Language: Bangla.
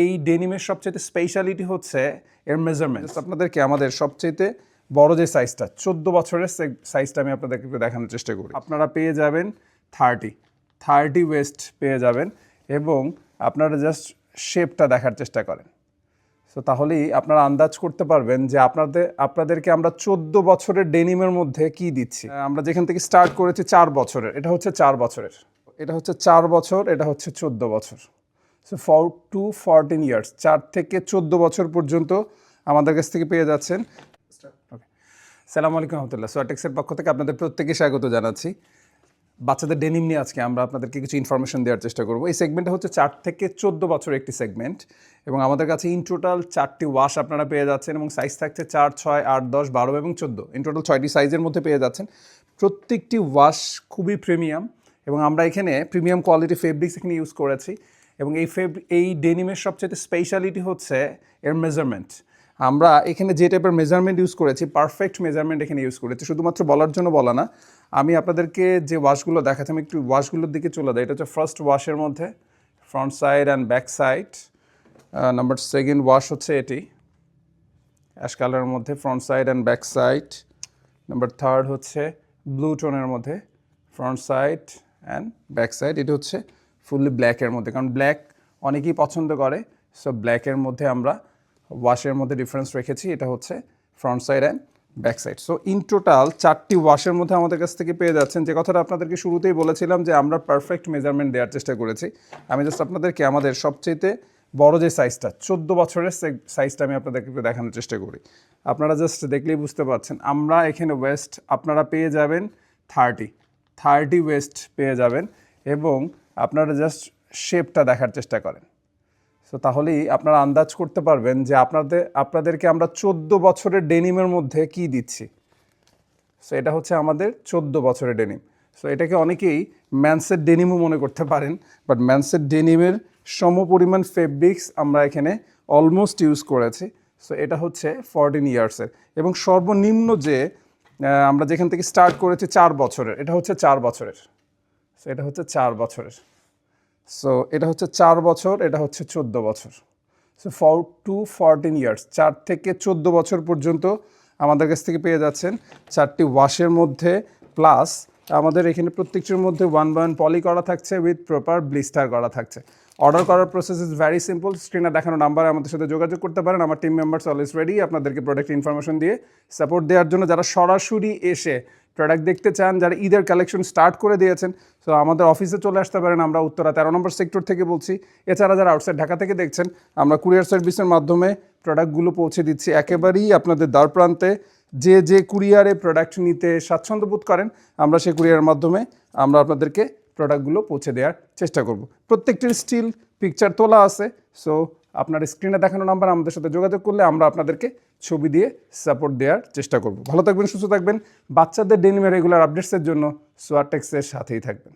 এই ডেনিমের সবচেয়ে স্পেশালিটি হচ্ছে এর মেজারমেন্ট। আপনাদেরকে আমাদের সবচেয়ে বড় যে সাইজটা 14 বছরের সাইজটা আমি আপনাদেরকে দেখানোর চেষ্টা করি। আপনারা পেয়ে যাবেন 30 ওয়েস্ট পেয়ে যাবেন এবং আপনারা জাস্ট শেপটা দেখার চেষ্টা করেন। সো তাহলেই আপনারা আন্দাজ করতে পারবেন যে আপনাদেরকে আমরা 14 বছরের ডেনিমের মধ্যে কি দিচ্ছি। আমরা যেখান থেকে স্টার্ট করেছি 4 বছরের, এটা হচ্ছে 4 বছরের, এটা হচ্ছে 4 বছর, এটা হচ্ছে 14 বছর। সো 4 to 14 ইয়ার্স, 4 থেকে 14 বছর পর্যন্ত আমাদের কাছ থেকে পেয়ে যাচ্ছেন। ওকে, আসসালামু আলাইকুম রহমতুল্লাহ। সোয়াটেক্সের পক্ষ থেকে আপনাদের প্রত্যেককে স্বাগত জানাচ্ছি। বাচ্চাদের ডেনিম নিয়ে আজকে আমরা আপনাদেরকে কিছু ইনফরমেশন দেওয়ার চেষ্টা করব। এই সেগমেন্টটা হচ্ছে 4 থেকে 14 বছরের একটি সেগমেন্ট এবং আমাদের কাছে ইন টোটাল 4টি ওয়াশ আপনারা পেয়ে যাচ্ছেন এবং সাইজ থাকছে 4, 6, 8, 10, 12 এবং 14। ইন টোটাল 6টি সাইজের মধ্যে পেয়ে যাচ্ছেন। প্রত্যেকটি ওয়াশ খুবই প্রিমিয়াম এবং আমরা এখানে প্রিমিয়াম কোয়ালিটি ফেব্রিক্স এখানে ইউজ করেছি এবং এই ডেনিমের সবচেয়ে স্পেশালিটি হচ্ছে এর মেজারমেন্ট। আমরা এখানে যে টাইপের মেজারমেন্ট ইউজ করেছি, পারফেক্ট মেজারমেন্ট এখানে ইউজ করেছি, শুধুমাত্র বলার জন্য বলা না। আমি আপনাদেরকে যে ওয়াশগুলো দেখাচ্ছি, আমি একটু ওয়াশগুলোর দিকে চলে যাই। এটা হচ্ছে ফার্স্ট ওয়াশের মধ্যে front side and back side. Number second wash হচ্ছে এটি অ্যাশ কালারের মধ্যে front side and back side. Number third হচ্ছে ব্লু টোনের মধ্যে front side and back side. এটা হচ্ছে ফুললি ব্ল্যাকের মধ্যে, কারণ ব্ল্যাক অনেকেই পছন্দ করে। সো ব্ল্যাকের মধ্যে আমরা ওয়াশের মধ্যে ডিফারেন্স রেখেছি। এটা হচ্ছে front side and back side. So in total 4টি ওয়াশের মধ্যে আমাদের কাছ থেকে পেয়ে যাচ্ছেন। যে কথাটা আপনাদেরকে শুরুতেই বলেছিলাম যে আমরা পারফেক্ট মেজারমেন্ট দেওয়ার চেষ্টা করেছি। আমি জাস্ট আপনাদেরকে আমাদের সবচেয়ে বড় যে সাইজটা 14 বছরের সাইজটা আমি আপনাদেরকে দেখানোর চেষ্টা করি। আপনারা জাস্ট দেখলেই বুঝতে পারছেন। আমরা এখানে ওয়েস্ট আপনারা পেয়ে যাবেন 30 ওয়েস্ট পেয়ে যাবেন এবং আপনারা জাস্ট শেপটা দেখার চেষ্টা করেন। সো তাহলেই আপনারা আন্দাজ করতে পারবেন যে আপনাদেরকে আমরা 14 বছরের ডেনিমের মধ্যে কি দিচ্ছি। সো এটা হচ্ছে আমাদের 14 বছরের ডেনিম। সো এটাকে অনেকেই ম্যানসের ডেনিমও মনে করতে পারেন, বাট ম্যানসের ডেনিমের সমপরিমাণ ফেব্রিক্স আমরা এখানে অলমোস্ট ইউজ করেছি। সো এটা হচ্ছে 14 ইয়ার্সের এবং সর্বনিম্ন যে আমরা যেখান থেকে স্টার্ট করেছি 4 বছরের, এটা হচ্ছে 4 বছরের। সো এটা হচ্ছে 4 বছরের। সো এটা হচ্ছে 4 বছর, এটা হচ্ছে 14 বছর। সো 4 to 14 ইয়ার্স, 4 থেকে 14 বছর পর্যন্ত আমাদের কাছ থেকে পেয়ে যাচ্ছেন 4টি ওয়াশের মধ্যে। প্লাস আমাদের এখানে প্রত্যেকটির মধ্যে 1 by 1 পলি করা থাকছে উইথ প্রপার ব্লিস্টার করা থাকছে। অর্ডার করার প্রসেস ইজ ভ্যারি সিম্পল। স্ক্রিনে দেখানো নাম্বারে আমাদের সাথে যোগাযোগ করতে পারেন। আমার টিম মেম্বার্স অলওয়েজ রেডি আপনাদেরকে প্রোডাক্ট ইনফরমেশন দিয়ে সাপোর্ট দেওয়ার জন্য। যারা সরাসরি এসে প্রোডাক্ট দেখতে চান, যারা ঈদের কালেকশন স্টার্ট করে দিয়েছেন, সো আমাদের অফিসে চলে আসতে পারেন। আমরা উত্তরা 13 নম্বর সেক্টর থেকে বলছি। এছাড়া যারা আউটসাইড ঢাকা থেকে দেখছেন, আমরা কুরিয়ার সার্ভিসের মাধ্যমে প্রোডাক্টগুলো পৌঁছে দিচ্ছি একেবারেই আপনাদের দ্বার প্রান্তে। যে কুরিয়ারে প্রোডাক্ট নিতে স্বাচ্ছন্দ্য বোধ করেন, আমরা সেই কুরিয়ারের মাধ্যমে আমরা আপনাদেরকে প্রোডাক্টগুলো পৌঁছে দেওয়ার চেষ্টা করব। প্রত্যেকটির স্টিল পিকচার তোলা আছে। সো আপনার স্ক্রিনে দেখানো নাম্বার আমাদের সাথে যোগাযোগ করলে আমরা আপনাদেরকে ছবি দিয়ে সাপোর্ট দেওয়ার চেষ্টা করব। ভালো থাকবেন, সুস্থ থাকবেন। বাচ্চাদের ডেনিমের রেগুলার আপডেটসের জন্য সোয়াটেক্সের সাথেই থাকবেন।